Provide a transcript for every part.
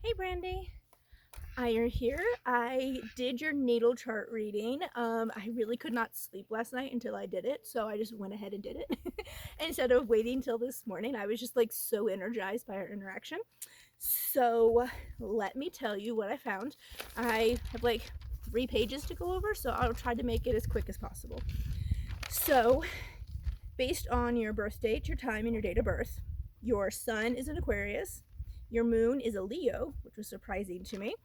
Hey Brandy, I here. I did your natal chart reading. I really could not sleep last night until I did it, so I just went ahead and did it instead of waiting till this morning. I was just like so energized by our interaction. So let me tell you what I found. I have like 3 pages to go over, so I'll try to make it as quick as possible. So, based on your birth date, your time, and your date of birth, your sun is an Aquarius. Your moon is a Leo, which was surprising to me.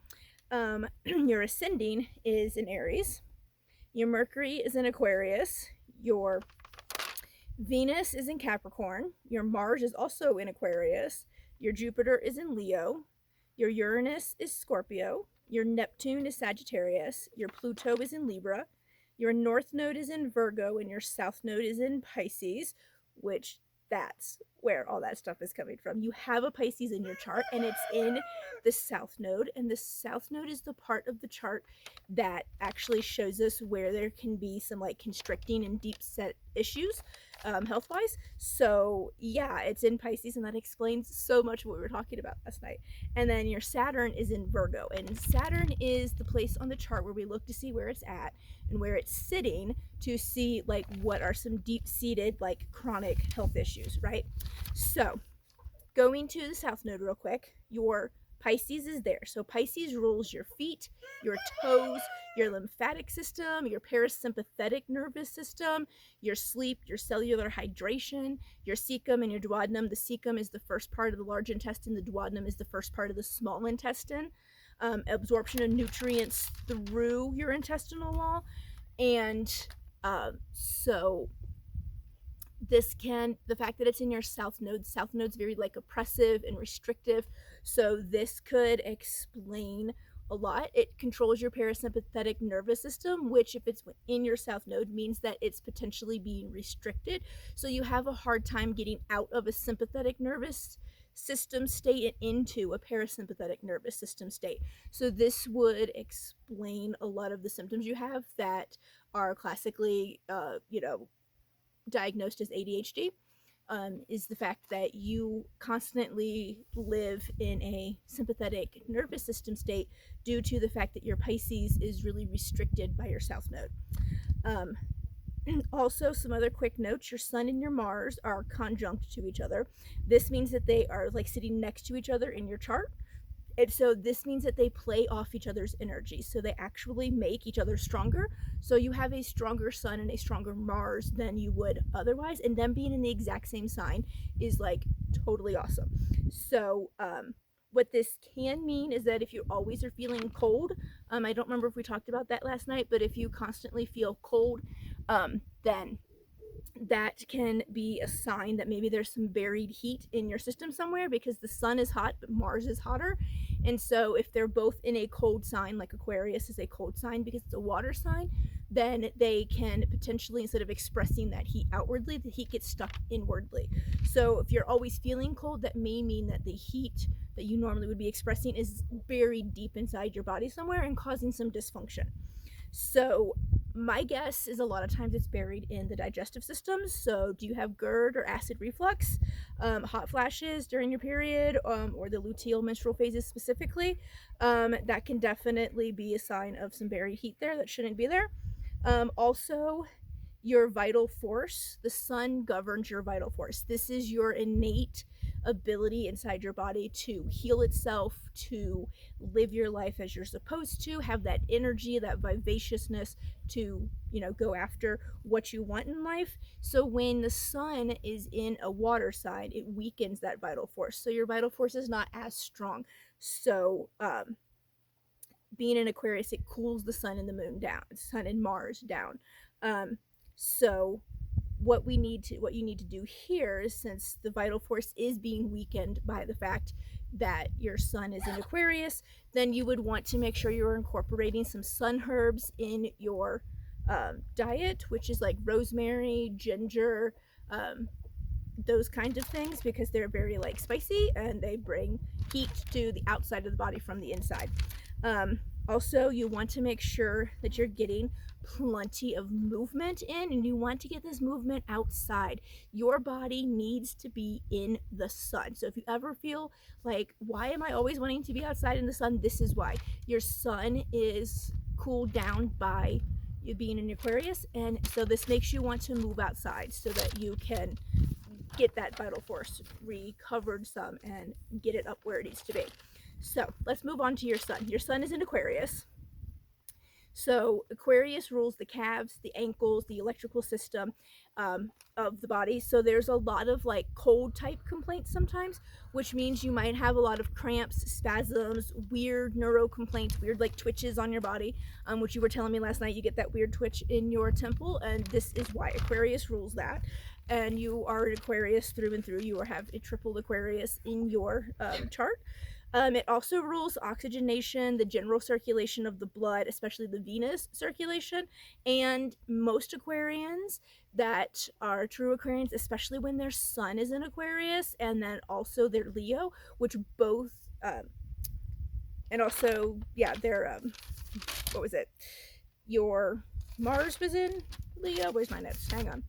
Your ascending is in Aries. Your Mercury is in Aquarius. Your Venus is in Capricorn. Your Mars is also in Aquarius. Your Jupiter is in Leo. Your Uranus is Scorpio. Your Neptune is Sagittarius. Your Pluto is in Libra. Your North Node is in Virgo, and your South Node is in Pisces, which that's where all that stuff is coming from. You have a Pisces in your chart, and it's in the South Node, and the South Node is the part of the chart that actually shows us where there can be some like constricting and deep set issues health wise. So, yeah, it's in Pisces, and that explains so much of what we were talking about last night. And then your Saturn is in Virgo, and Saturn is the place on the chart where we look to see where it's at and where it's sitting to see like what are some deep seated like chronic health issues, right? So, going to the South Node real quick, your Pisces is there. So Pisces rules your feet, your toes, your lymphatic system, your parasympathetic nervous system, your sleep, your cellular hydration, your cecum and your duodenum. The cecum is the first part of the large intestine, the duodenum is the first part of the small intestine. Absorption of nutrients through your intestinal wall. And so the fact that it's in your south node's very like oppressive and restrictive, so this could explain a lot. It controls your parasympathetic nervous system, which if it's in your south node means that it's potentially being restricted, so you have a hard time getting out of a sympathetic nervous system state and into a parasympathetic nervous system state. So this would explain a lot of the symptoms you have that are classically diagnosed as ADHD. Is the fact that you constantly live in a sympathetic nervous system state due to the fact that your Pisces is really restricted by your South Node. Um, Also, some other quick notes: your Sun and your Mars are conjunct to each other. This means that they are like sitting next to each other in your chart. And so this means that they play off each other's energy. So they actually make each other stronger. So you have a stronger Sun and a stronger Mars than you would otherwise. And them being in the exact same sign is like totally awesome. So, what this can mean is that if you always are feeling cold, I don't remember if we talked about that last night, but if you constantly feel cold, then that can be a sign that maybe there's some buried heat in your system somewhere, because the sun is hot but Mars is hotter. And so if they're both in a cold sign, like Aquarius is a cold sign because it's a water sign, then they can potentially, instead of expressing that heat outwardly, the heat gets stuck inwardly. So if you're always feeling cold, that may mean that the heat that you normally would be expressing is buried deep inside your body somewhere and causing some dysfunction. So my guess is a lot of times it's buried in the digestive system. So do you have GERD or acid reflux, hot flashes during your period, or the luteal menstrual phases specifically? That can definitely be a sign of some buried heat there that shouldn't be there. Also, your vital force. The sun governs your vital force. This is your innate ability inside your body to heal itself, to live your life as you're supposed to, have that energy, that vivaciousness to, go after what you want in life. So when the sun is in a water sign, it weakens that vital force. So your vital force is not as strong. So, being in Aquarius, it cools the sun and the moon down, sun and Mars down. So what you need to do here is, since the vital force is being weakened by the fact that your sun is in Aquarius, then you would want to make sure you're incorporating some sun herbs in your diet, which is like rosemary, ginger, those kinds of things, because they're very like spicy and they bring heat to the outside of the body from the inside. Also, you want to make sure that you're getting plenty of movement in, and you want to get this movement outside. Your body needs to be in the sun. So if you ever feel like, why am I always wanting to be outside in the sun? This is why. Your sun is cooled down by you being in Aquarius, and so this makes you want to move outside so that you can get that vital force recovered some and get it up where it needs to be. So let's move on to your sun. Your sun is in Aquarius. So Aquarius rules the calves, the ankles, the electrical system of the body. So there's a lot of like cold type complaints sometimes, which means you might have a lot of cramps, spasms, weird neuro complaints, weird like twitches on your body, which you were telling me last night. You get that weird twitch in your temple, and this is why Aquarius rules that. And you are an Aquarius through and through. You have a triple Aquarius in your chart. It also rules oxygenation, the general circulation of the blood, especially the venous circulation. And most Aquarians that are true Aquarians, especially when their sun is in Aquarius and then also their Leo, which both, and also, yeah, their, what was it? Your Mars was in Leo. Where's my notes? Hang on.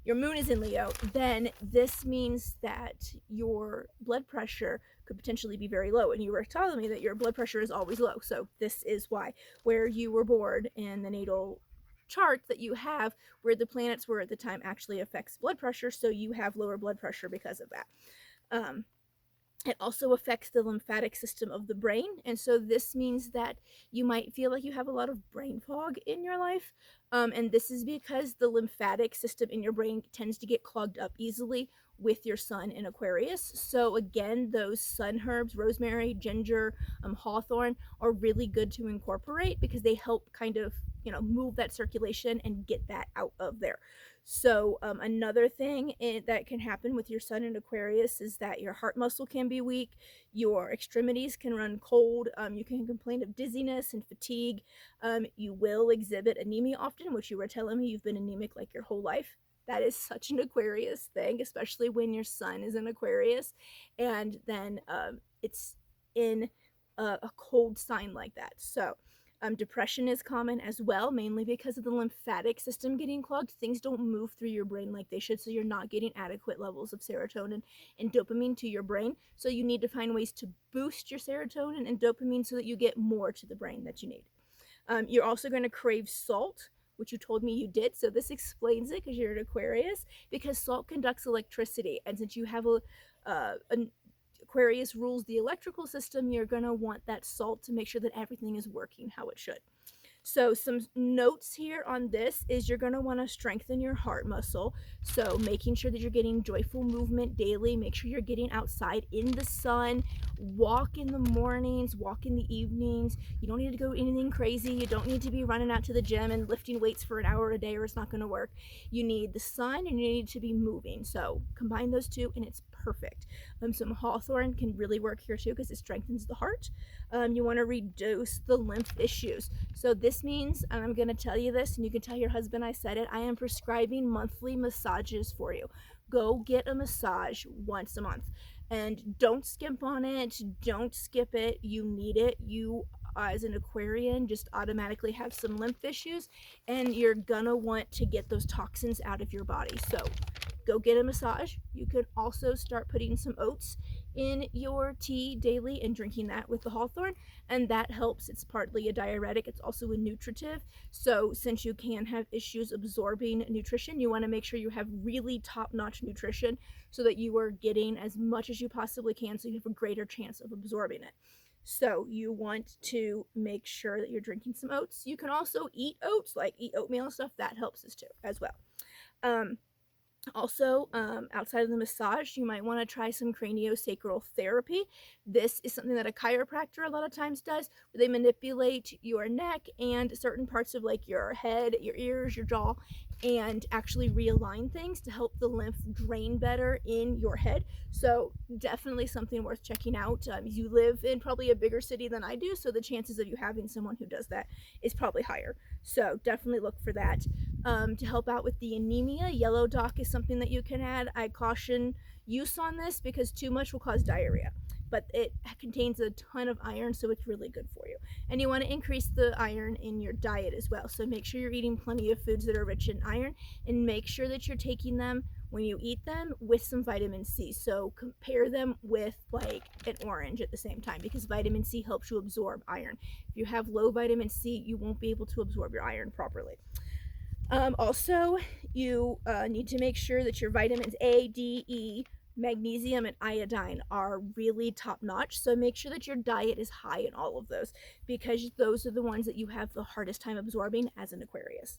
Your moon is in Leo, then this means that your blood pressure could potentially be very low. And you were telling me that your blood pressure is always low. So this is why, where you were born in the natal chart that you have, where the planets were at the time, actually affects blood pressure. So you have lower blood pressure because of that. It also affects the lymphatic system of the brain. And so this means that you might feel like you have a lot of brain fog in your life. And this is because the lymphatic system in your brain tends to get clogged up easily with your sun in Aquarius. So again, those sun herbs, rosemary, ginger, hawthorn, are really good to incorporate because they help kind of, move that circulation and get that out of there. So another thing that can happen with your sun in Aquarius is that your heart muscle can be weak, your extremities can run cold, you can complain of dizziness and fatigue, you will exhibit anemia often, which you were telling me you've been anemic like your whole life. That is such an Aquarius thing, especially when your sun is in Aquarius and then it's in a cold sign like that. So depression is common as well, mainly because of the lymphatic system getting clogged. Things don't move through your brain like they should, so you're not getting adequate levels of serotonin and dopamine to your brain. So you need to find ways to boost your serotonin and dopamine so that you get more to the brain that you need. You're also going to crave salt, which you told me you did. So this explains it because you're an Aquarius, because salt conducts electricity. And since you have an Aquarius rules the electrical system, you're going to want that salt to make sure that everything is working how it should. So some notes here on this is you're going to want to strengthen your heart muscle. So making sure that you're getting joyful movement daily, make sure you're getting outside in the sun, walk in the mornings, walk in the evenings. You don't need to go anything crazy. You don't need to be running out to the gym and lifting weights for an hour a day or it's not going to work. You need the sun and you need to be moving. So combine those two and it's perfect. Some hawthorn can really work here too because it strengthens the heart. You want to reduce the lymph issues. So this means, and I'm going to tell you this, and you can tell your husband I said it, I am prescribing monthly massages for you. Go get a massage once a month. And don't skimp on it. Don't skip it. You need it. You, as an Aquarian, just automatically have some lymph issues, and you're going to want to get those toxins out of your body. So go get a massage. You could also start putting some oats in your tea daily and drinking that with the hawthorn, and that helps. It's partly a diuretic, it's also a nutritive. So since you can have issues absorbing nutrition, you want to make sure you have really top-notch nutrition so that you are getting as much as you possibly can so you have a greater chance of absorbing it. So you want to make sure that you're drinking some oats. You can also eat oats, like eat oatmeal and stuff. That helps us too as well. Also, outside of the massage, you might want to try some craniosacral therapy. This is something that a chiropractor a lot of times does, where they manipulate your neck and certain parts of like your head, your ears, your jaw, and actually realign things to help the lymph drain better in your head. So definitely something worth checking out. You live in probably a bigger city than I do, so the chances of you having someone who does that is probably higher. So definitely look for that. To help out with the anemia, yellow dock is something that you can add. I caution use on this because too much will cause diarrhea. but it contains a ton of iron, so it's really good for you. And you want to increase the iron in your diet as well. So make sure you're eating plenty of foods that are rich in iron, and make sure that you're taking them when you eat them with some vitamin C. So compare them with like an orange at the same time, because vitamin C helps you absorb iron. If you have low vitamin C, you won't be able to absorb your iron properly. Also, you need to make sure that your vitamins A, D, E, magnesium, and iodine are really top notch. So make sure that your diet is high in all of those, because those are the ones that you have the hardest time absorbing as an Aquarius.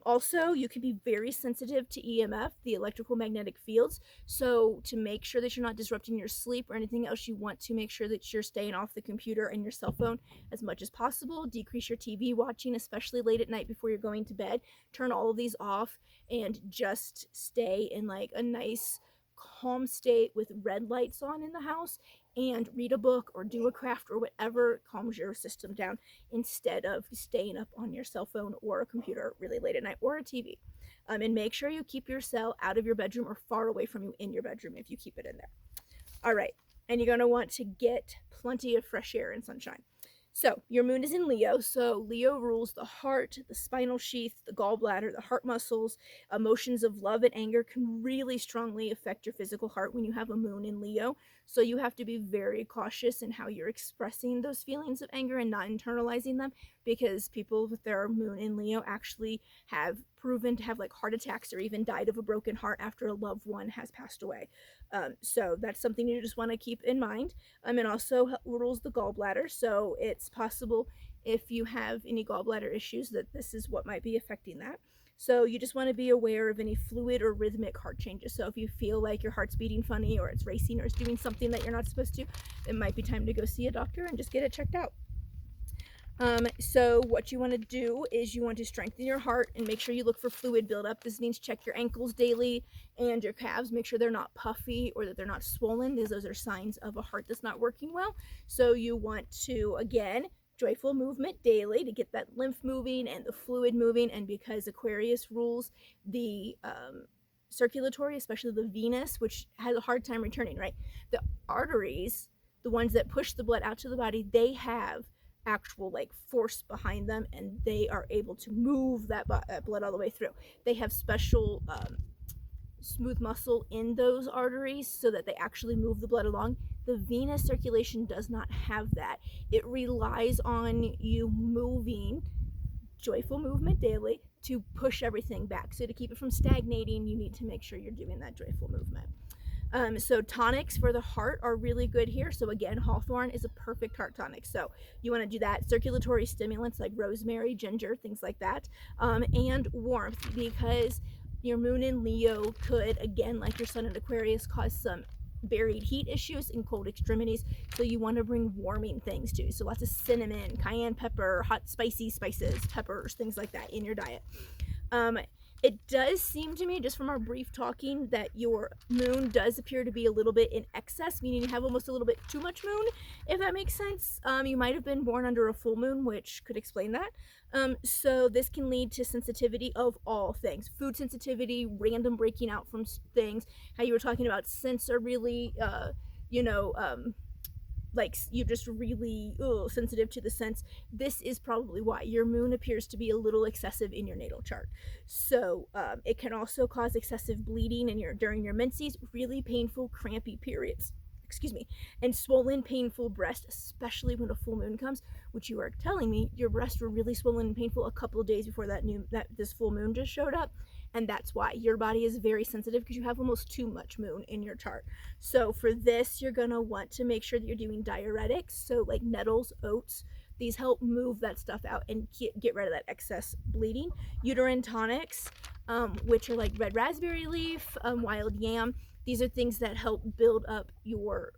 Also, you can be very sensitive to EMF, the electrical magnetic fields. So, to make sure that you're not disrupting your sleep or anything else, you want to make sure that you're staying off the computer and your cell phone as much as possible. Decrease your TV watching, especially late at night before you're going to bed. Turn all of these off and just stay in like a nice calm state with red lights on in the house, and read a book or do a craft or whatever calms your system down, instead of staying up on your cell phone or a computer really late at night, or a TV. And make sure you keep your cell out of your bedroom or far away from you in your bedroom if you keep it in there. All right. And you're going to want to get plenty of fresh air and sunshine. So, your moon is in Leo. So, Leo rules the heart, the spinal sheath, the gallbladder, the heart muscles. Emotions of love and anger can really strongly affect your physical heart when you have a moon in Leo. So, you have to be very cautious in how you're expressing those feelings of anger and not internalizing them, because people with their moon in Leo actually have proven to have like heart attacks or even died of a broken heart after a loved one has passed away. So that's something you just want to keep in mind. And also rules the gallbladder. So it's possible, if you have any gallbladder issues, that this is what might be affecting that. So you just want to be aware of any fluid or rhythmic heart changes. So if you feel like your heart's beating funny, or it's racing, or it's doing something that you're not supposed to, it might be time to go see a doctor and just get it checked out. So what you want to do is you want to strengthen your heart and make sure you look for fluid buildup. This means check your ankles daily and your calves. Make sure they're not puffy or that they're not swollen, because those are signs of a heart that's not working well. So you want to, again, joyful movement daily to get that lymph moving and the fluid moving. And because Aquarius rules the circulatory, especially the venous, which has a hard time returning, right? The arteries, the ones that push the blood out to the body, they have actual like force behind them, and they are able to move that blood all the way through. They have special smooth muscle in those arteries so that they actually move the blood along. The venous circulation does not have that. It relies on you moving, joyful movement daily, to push everything back. So to keep it from stagnating, you need to make sure you're doing that joyful movement. So tonics for the heart are really good here. So again, hawthorn is a perfect heart tonic. So you want to do that. Circulatory stimulants like rosemary, ginger, things like that. And warmth, because your moon in Leo could, again, like your sun in Aquarius, cause some buried heat issues and cold extremities. So you want to bring warming things too. So lots of cinnamon, cayenne pepper, hot spicy spices, peppers, things like that in your diet. It does seem to me, just from our brief talking, that your moon does appear to be a little bit in excess, meaning you have almost a little bit too much moon, if that makes sense. You might have been born under a full moon, which could explain that. So this can lead to sensitivity of all things. Food sensitivity, random breaking out from things, how you were talking about scents are really, like you're just really sensitive to the sense. This is probably why your moon appears to be a little excessive in your natal chart. So it can also cause excessive bleeding during your menses, really painful crampy periods, excuse me, and swollen painful breast, especially when a full moon comes, which you are telling me your breasts were really swollen and painful a couple of days before this full moon just showed up. And that's why your body is very sensitive, because you have almost too much moon in your chart. So for this, you're going to want to make sure that you're doing diuretics, so like nettles, oats. These help move that stuff out and get rid of that excess bleeding. Uterine tonics, which are like red raspberry leaf, wild yam. These are things that help build up your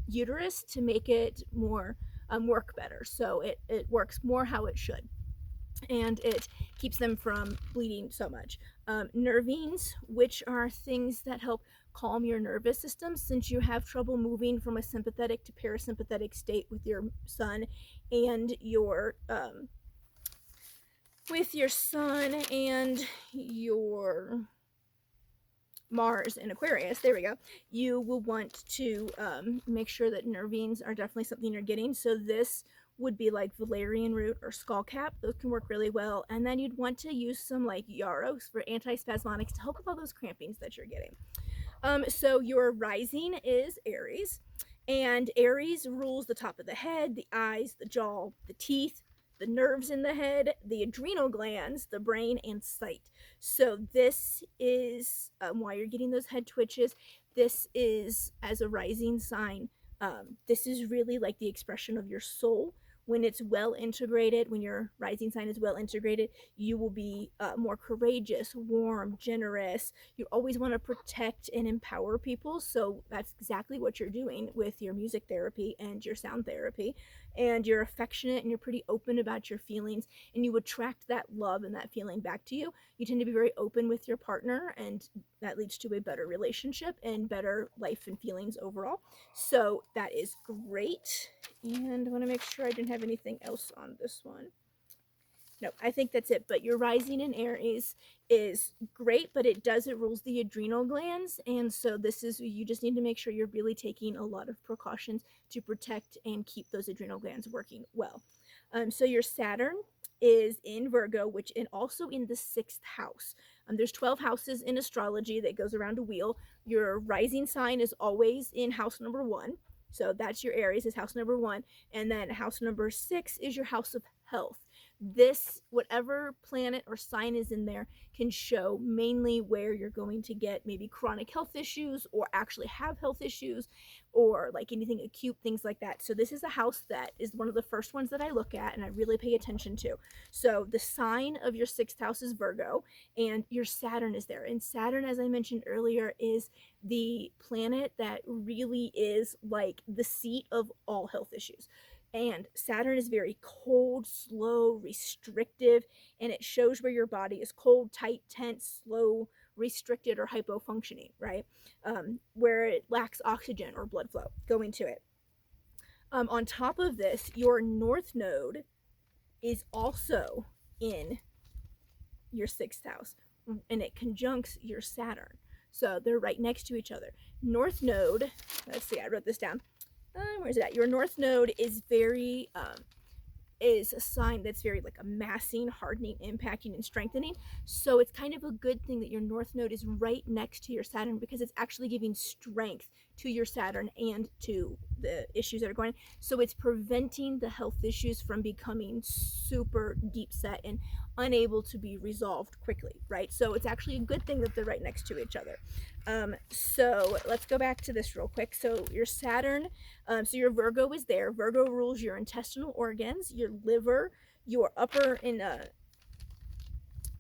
uterus to make it more work better. So it works more how it should, and it keeps them from bleeding so much. Nervines, which are things that help calm your nervous system, since you have trouble moving from a sympathetic to parasympathetic state with your sun and your Mars in Aquarius, there we go, you will want to make sure that nervines are definitely something you're getting. So this would be like valerian root or skullcap. Those can work really well. And then you'd want to use some like yarrow for antispasmodics to help with all those crampings that you're getting. So your rising is Aries, and Aries rules the top of the head, the eyes, the jaw, the teeth, the nerves in the head, the adrenal glands, the brain, and sight. So this is why you're getting those head twitches. This is as a rising sign. This is really like the expression of your soul. When it's well integrated, when your rising sign is well integrated, you will be more courageous, warm, generous. You always want to protect and empower people. So that's exactly what you're doing with your music therapy and your sound therapy. And you're affectionate and you're pretty open about your feelings, and you attract that love and that feeling back to you. You tend to be very open with your partner, and that leads to a better relationship and better life and feelings overall. So that is great. And I want to make sure I didn't have anything else on this one. No, I think that's it. But your rising in Aries is great, but it rules the adrenal glands. And so you just need to make sure you're really taking a lot of precautions to protect and keep those adrenal glands working well. So your Saturn is in Virgo, which and also in the 6th house. There's 12 houses in astrology that goes around a wheel. Your rising sign is always in house number 1. So that's your Aries, is house number 1. And then house number 6 is your house of health. This, whatever planet or sign is in there, can show mainly where you're going to get maybe chronic health issues or actually have health issues or like anything acute, things like that. So this is a house that is one of the first ones that I look at and I really pay attention to. So the sign of your 6th house is Virgo, and your Saturn is there. And Saturn, as I mentioned earlier, is the planet that really is like the seat of all health issues. And Saturn is very cold, slow, restrictive, and it shows where your body is cold, tight, tense, slow, restricted, or hypofunctioning, right? Where it lacks oxygen or blood flow going to it. On top of this, your North Node is also in your 6th house, and it conjuncts your Saturn. So they're right next to each other. North Node, let's see, I wrote this down. Where's it at? Your North Node is is a sign that's very like amassing, hardening, impacting, and strengthening. So it's kind of a good thing that your North Node is right next to your Saturn, because it's actually giving strength to your Saturn and to the issues that are going on. So it's preventing the health issues from becoming super deep set and unable to be resolved quickly, right? So it's actually a good thing that they're right next to each other. So let's go back to this real quick. So your Saturn, so your Virgo is there. Virgo rules your intestinal organs, your liver, your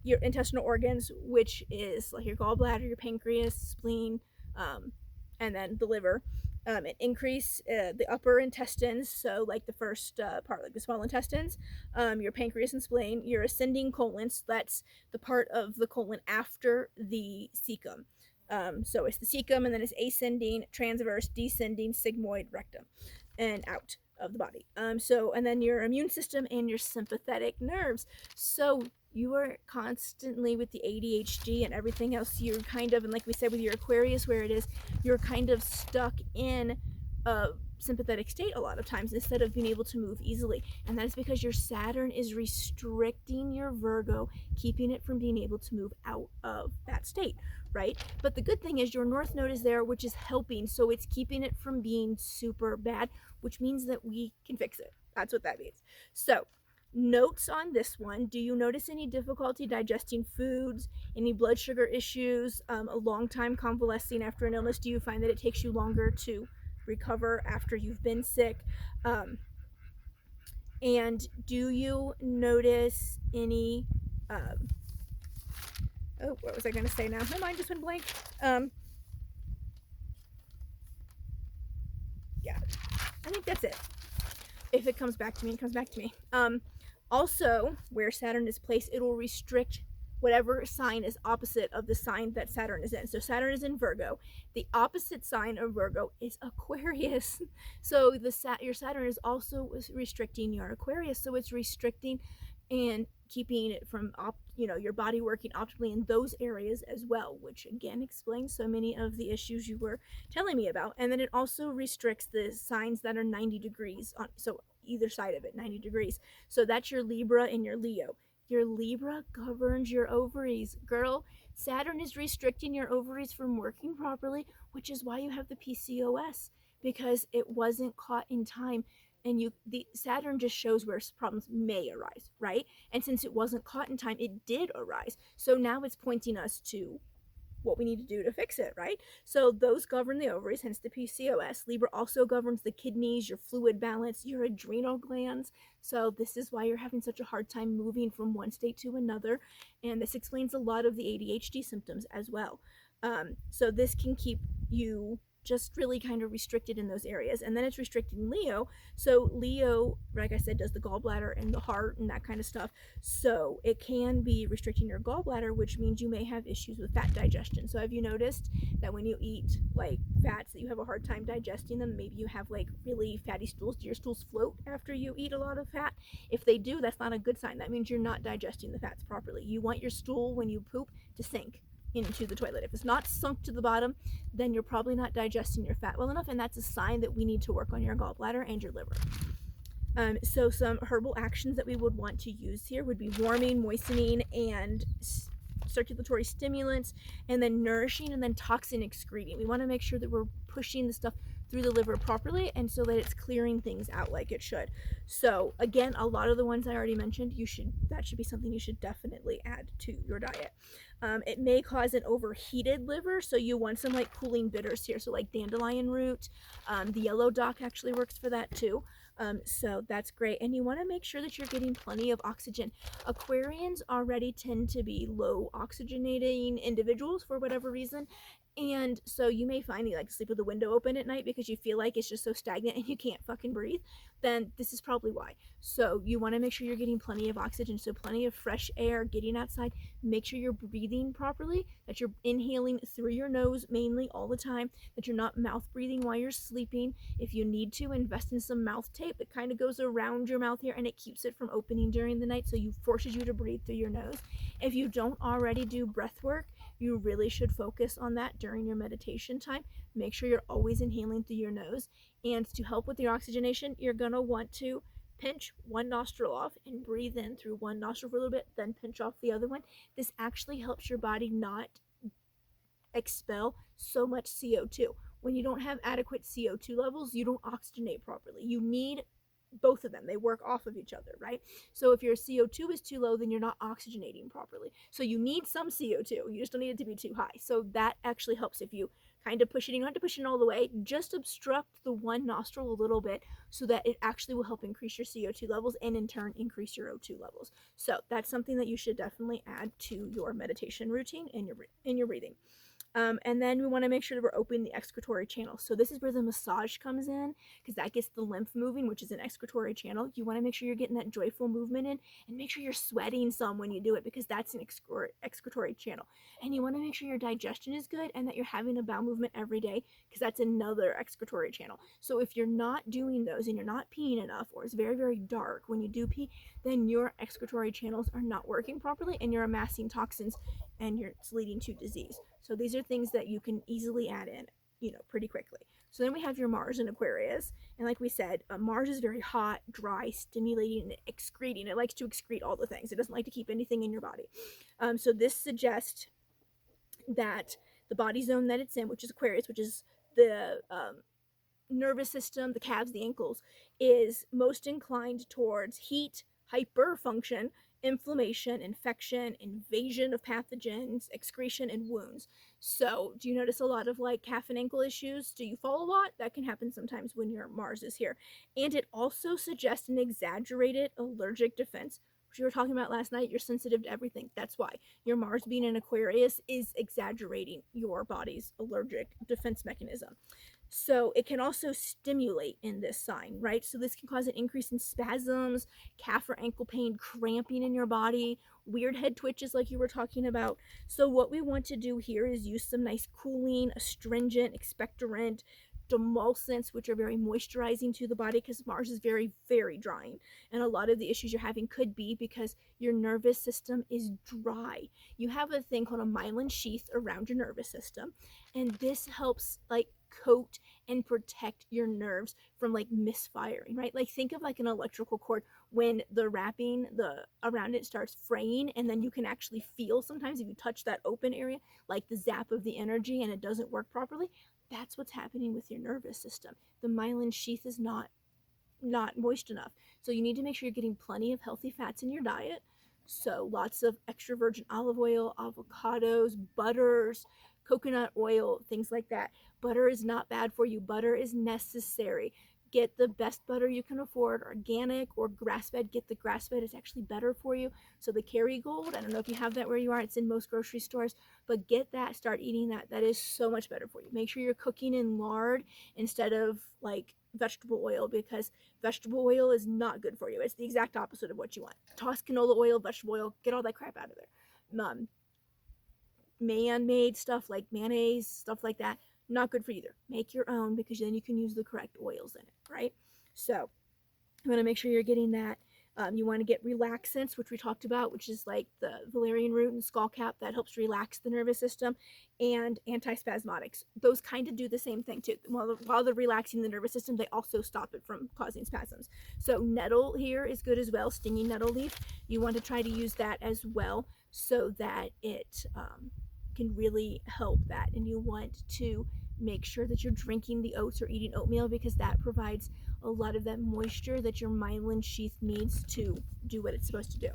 your intestinal organs, which is like your gallbladder, your pancreas, spleen, and then the liver. It increase the upper intestines, so like the first part, like the small intestines, your pancreas and spleen, your ascending colon, so that's the part of the colon after the cecum. So it's the cecum, and then it's ascending, transverse, descending, sigmoid, rectum, and out of the body. And then your immune system and your sympathetic nerves. So you are constantly with the ADHD and everything else. You're kind of, and like we said with your Aquarius, where it is, you're kind of stuck in a sympathetic state a lot of times instead of being able to move easily. And that is because your Saturn is restricting your Virgo, keeping it from being able to move out of that state, right? But the good thing is your North Node is there, which is helping. So it's keeping it from being super bad, which means that we can fix it. That's what that means. So notes on this one: do you notice any difficulty digesting foods, any blood sugar issues, a long time convalescing after an illness? Do you find that it takes you longer to recover after you've been sick? And do you notice any what was I going to say now? My mind just went blank. Yeah, I think that's it. If it comes back to me, it comes back to me. Also, where Saturn is placed, it will restrict whatever sign is opposite of the sign that Saturn is in. So Saturn is in Virgo. The opposite sign of Virgo is Aquarius. So your Saturn is also restricting your Aquarius. So it's restricting and keeping it from your body working optimally in those areas as well, which again explains so many of the issues you were telling me about. And then it also restricts the signs that are 90 degrees on, so either side of it 90 degrees. So that's your Libra and your Leo. Your Libra governs your ovaries. Girl, Saturn is restricting your ovaries from working properly, which is why you have the PCOS, because it wasn't caught in time. And the Saturn just shows where problems may arise, right? And since it wasn't caught in time, it did arise. So now it's pointing us to what we need to do to fix it, right? So those govern the ovaries, hence the PCOS. Libra also governs the kidneys, your fluid balance, your adrenal glands. So this is why you're having such a hard time moving from one state to another. And this explains a lot of the ADHD symptoms as well. So this can keep you just really kind of restricted in those areas. And then it's restricting Leo. So Leo, like I said, does the gallbladder and the heart and that kind of stuff. So it can be restricting your gallbladder, which means you may have issues with fat digestion. So have you noticed that when you eat like fats that you have a hard time digesting them? Maybe you have like really fatty stools. Do your stools float after you eat a lot of fat? If they do, that's not a good sign. That means you're not digesting the fats properly. You want your stool when you poop to sink into the toilet. If it's not sunk to the bottom, then you're probably not digesting your fat well enough, and that's a sign that we need to work on your gallbladder and your liver. So some herbal actions that we would want to use here would be warming, moistening, and circulatory stimulants, and then nourishing, and then toxin excreting. We want to make sure that we're pushing the stuff through the liver properly, and so that it's clearing things out like it should. So again, a lot of the ones I already mentioned, that should be something you should definitely add to your diet. It may cause an overheated liver, so you want some like cooling bitters here. So like dandelion root, the yellow dock actually works for that too. So that's great. And you want to make sure that you're getting plenty of oxygen. Aquarians already tend to be low oxygenating individuals for whatever reason. And so you may find you like sleep with the window open at night because you feel like it's just so stagnant and you can't fucking breathe. Then this is probably why. So you want to make sure you're getting plenty of oxygen, so plenty of fresh air, getting outside. Make sure you're breathing properly, that you're inhaling through your nose mainly all the time, that you're not mouth breathing while you're sleeping. If you need to, invest in some mouth tape that kind of goes around your mouth here and it keeps it from opening during the night, so you forces you to breathe through your nose. If you don't already do breath work, you really should focus on that during your meditation time. Make sure you're always inhaling through your nose. And to help with your oxygenation, you're going to want to pinch one nostril off and breathe in through one nostril for a little bit, then pinch off the other one. This actually helps your body not expel so much CO2. When you don't have adequate CO2 levels, you don't oxygenate properly. You need both of them. They work off of each other, right? So if your CO2 is too low, then you're not oxygenating properly. So you need some CO2. You just don't need it to be too high. So that actually helps if you kind of push it. You don't have to push it all the way. Just obstruct the one nostril a little bit so that it actually will help increase your CO2 levels and in turn increase your O2 levels. So that's something that you should definitely add to your meditation routine and your breathing. And then we want to make sure that we're opening the excretory channel. So this is where the massage comes in, because that gets the lymph moving, which is an excretory channel. You want to make sure you're getting that joyful movement in, and make sure you're sweating some when you do it, because that's an excretory channel. And you want to make sure your digestion is good and that you're having a bowel movement every day, because that's another excretory channel. So if you're not doing those and you're not peeing enough, or it's very, very dark when you do pee, then your excretory channels are not working properly and you're amassing toxins and it's leading to disease. So these are things that you can easily add in, pretty quickly. So then we have your Mars in Aquarius. And like we said, Mars is very hot, dry, stimulating, and excreting. It likes to excrete all the things. It doesn't like to keep anything in your body. So this suggests that the body zone that it's in, which is Aquarius, which is the nervous system, the calves, the ankles, is most inclined towards heat, hyperfunction, inflammation, infection, invasion of pathogens, excretion, and wounds. So, do you notice a lot of like calf and ankle issues? Do you fall a lot? That can happen sometimes when your Mars is here. And it also suggests an exaggerated allergic defense, which we were talking about last night. You're sensitive to everything. That's why your Mars being in Aquarius is exaggerating your body's allergic defense mechanism. So it can also stimulate in this sign, right? So this can cause an increase in spasms, calf or ankle pain, cramping in your body, weird head twitches like you were talking about. So what we want to do here is use some nice cooling, astringent, expectorant, demulcents, which are very moisturizing to the body because Mars is very, very drying. And a lot of the issues you're having could be because your nervous system is dry. You have a thing called a myelin sheath around your nervous system, and this helps like coat and protect your nerves from like misfiring, right? Like think of like an electrical cord when the wrapping the around it starts fraying, and then you can actually feel sometimes if you touch that open area like the zap of the energy and it doesn't work properly. That's what's happening with your nervous system. The myelin sheath is not moist enough. So you need to make sure you're getting plenty of healthy fats in your diet. So lots of extra virgin olive oil, avocados, butters, coconut oil, things like that. Butter is not bad for you. Butter is necessary. Get the best butter you can afford, organic or grass fed. Get the grass fed, it's actually better for you. So the Kerrygold, I don't know if you have that where you are, it's in most grocery stores, but get that, start eating that. That is so much better for you. Make sure you're cooking in lard instead of like vegetable oil, because vegetable oil is not good for you. It's the exact opposite of what you want. Toss canola oil, vegetable oil, get all that crap out of there. Man-made stuff like mayonnaise, stuff like that, not good for you either. Make your own, because then you can use the correct oils in it, right? So you want to make sure you're getting that. You want to get relaxants, which we talked about, which is like the valerian root and skullcap that helps relax the nervous system, and antispasmodics. Those kind of do the same thing too. While they're relaxing the nervous system, they also stop it from causing spasms. So nettle here is good as well, stinging nettle leaf. You want to try to use that as well so that it can really help that. And you want to make sure that you're drinking the oats or eating oatmeal, because that provides a lot of that moisture that your myelin sheath needs to do what it's supposed to do.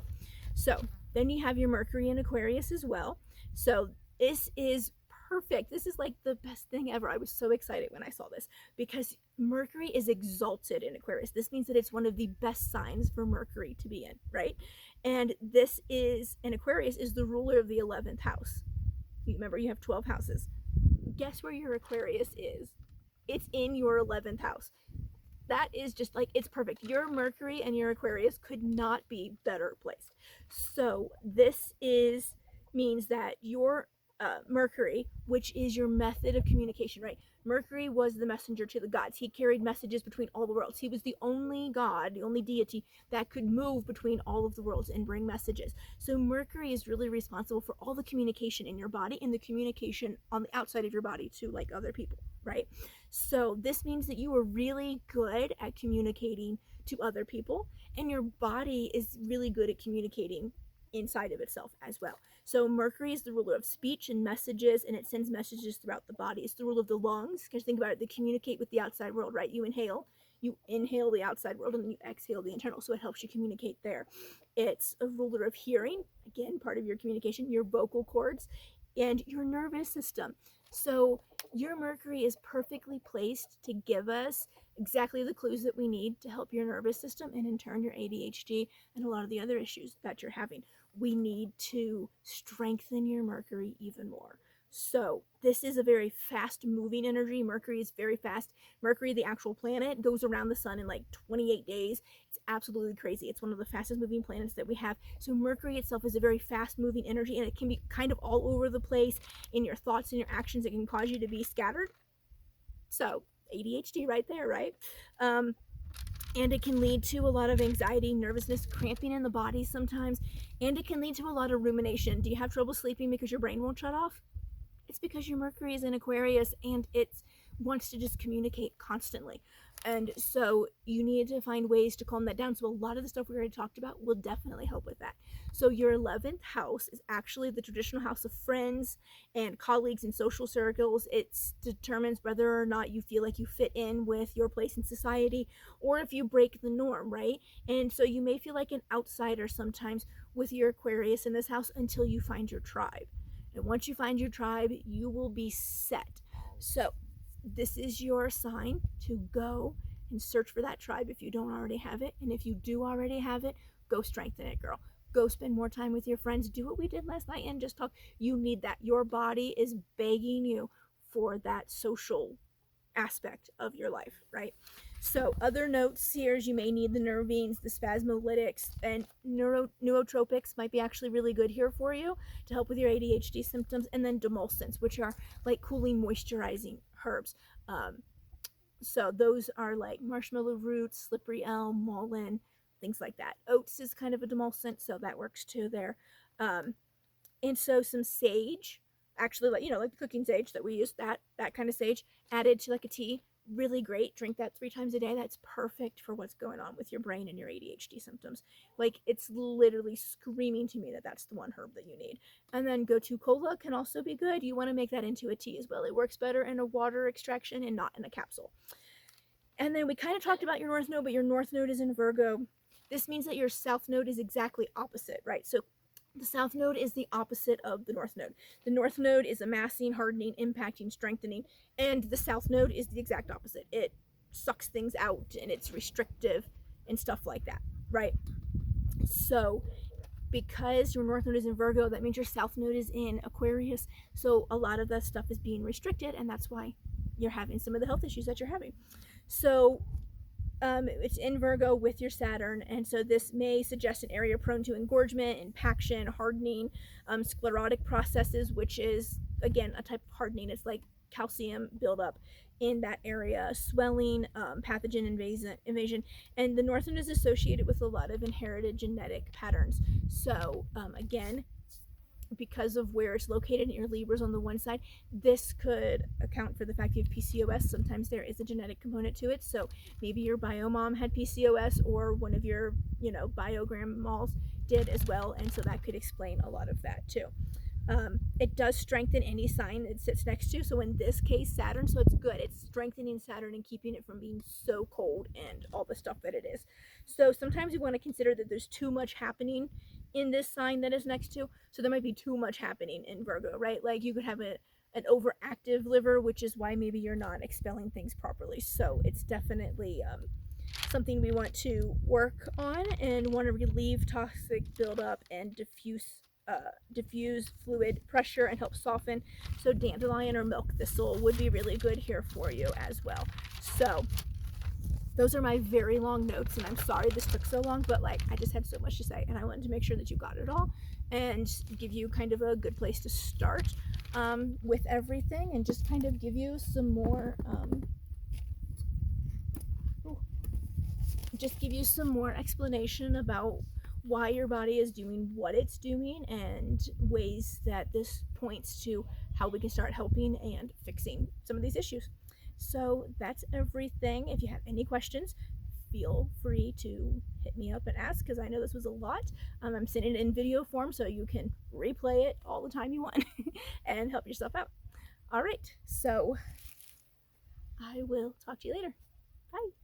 So then you have your Mercury in Aquarius as well. So this is perfect. This is like the best thing ever. I was so excited when I saw this because Mercury is exalted in Aquarius. This means that it's one of the best signs for Mercury to be in, right? And this is, and Aquarius is the ruler of the 11th house. Remember, you have 12 houses. Guess where your Aquarius is? It's in your 11th house. That is just like, it's perfect. Your Mercury and your Aquarius could not be better placed. So this is means that your Mercury, which is your method of communication, right? Mercury was the messenger to the gods. He carried messages between all the worlds. He was the only god, the only deity that could move between all of the worlds and bring messages. So Mercury is really responsible for all the communication in your body and the communication on the outside of your body to like other people, right? So this means that you are really good at communicating to other people, and your body is really good at communicating inside of itself as well. So Mercury is the ruler of speech and messages, and it sends messages throughout the body. It's the ruler of the lungs, because think about it, they communicate with the outside world, right? You inhale the outside world, and then you exhale the internal, so it helps you communicate there. It's a ruler of hearing, again, part of your communication, your vocal cords, and your nervous system. So your Mercury is perfectly placed to give us exactly the clues that we need to help your nervous system, and in turn your ADHD and a lot of the other issues that you're having. We need to strengthen your Mercury even more. So this is a very fast moving energy. Mercury is very fast. Mercury, the actual planet, goes around the sun in like 28 days. It's absolutely crazy. It's one of the fastest moving planets that we have. So Mercury itself is a very fast moving energy, and it can be kind of all over the place in your thoughts and your actions. It can cause you to be scattered. So ADHD right there, right? And it can lead to a lot of anxiety, nervousness, cramping in the body sometimes, and it can lead to a lot of rumination. Do you have trouble sleeping because your brain won't shut off? It's because your Mercury is in Aquarius and it wants to just communicate constantly. And so you need to find ways to calm that down. So a lot of the stuff we already talked about will definitely help with that. So your 11th house is actually the traditional house of friends and colleagues and social circles. It determines whether or not you feel like you fit in with your place in society, or if you break the norm, right? And so you may feel like an outsider sometimes with your Aquarius in this house until you find your tribe. And once you find your tribe, you will be set. So this is your sign to go and search for that tribe if you don't already have it. And if you do already have it, go strengthen it, girl. Go spend more time with your friends. Do what we did last night and just talk. You need that. Your body is begging you for that social aspect of your life, right? So other notes here is you may need the nervines, the spasmolytics, and neurotropics might be actually really good here for you to help with your ADHD symptoms, and then demulcents, which are like cooling, moisturizing herbs. So those are like marshmallow roots, slippery elm, mullein, things like that. Oats is kind of a demulcent, so that works too there. Um, and so some sage, actually, like like the cooking sage that we use, that kind of sage added to like a tea, really great. Drink that 3 times a day. That's perfect for what's going on with your brain and your ADHD symptoms. Like it's literally screaming to me that that's the one herb that you need. And then gotu kola can also be good. You want to make that into a tea as well. It works better in a water extraction and not in a capsule. And then we kind of talked about your north node, but your north node is in Virgo. This means that your south node is exactly opposite, right? So the south node is the opposite of the north node. The north node is amassing, hardening, impacting, strengthening, and the south node is the exact opposite. It sucks things out and it's restrictive and stuff like that, right? So because your north node is in Virgo, that means your south node is in Aquarius. So a lot of that stuff is being restricted, and that's why you're having some of the health issues that you're having. So it's in Virgo with your Saturn, and so this may suggest an area prone to engorgement, impaction, hardening, sclerotic processes, which is again a type of hardening. It's like calcium buildup in that area, swelling, pathogen invasion, and the north node is associated with a lot of inherited genetic patterns. So again, because of where it's located and your Libra's on the one side, this could account for the fact you have PCOS. Sometimes there is a genetic component to it. So maybe your bio mom had PCOS or one of your, bio grandmas did as well. And so that could explain a lot of that too. It does strengthen any sign it sits next to. So in this case, Saturn, so it's good. It's strengthening Saturn and keeping it from being so cold and all the stuff that it is. So sometimes you want to consider that there's too much happening in this sign that is next to. So there might be too much happening in Virgo, right? Like you could have an overactive liver, which is why maybe you're not expelling things properly. So it's definitely something we want to work on and want to relieve toxic buildup and diffuse fluid pressure and help soften. So dandelion or milk thistle would be really good here for you as well. So those are my very long notes, and I'm sorry this took so long, but like I just had so much to say and I wanted to make sure that you got it all and give you kind of a good place to start with everything, and just kind of give you some more explanation about why your body is doing what it's doing and ways that this points to how we can start helping and fixing some of these issues. So that's everything. If you have any questions, feel free to hit me up and ask, because I know this was a lot. I'm sending it in video form so you can replay it all the time you want and help yourself out. All right, so I will talk to you later. Bye.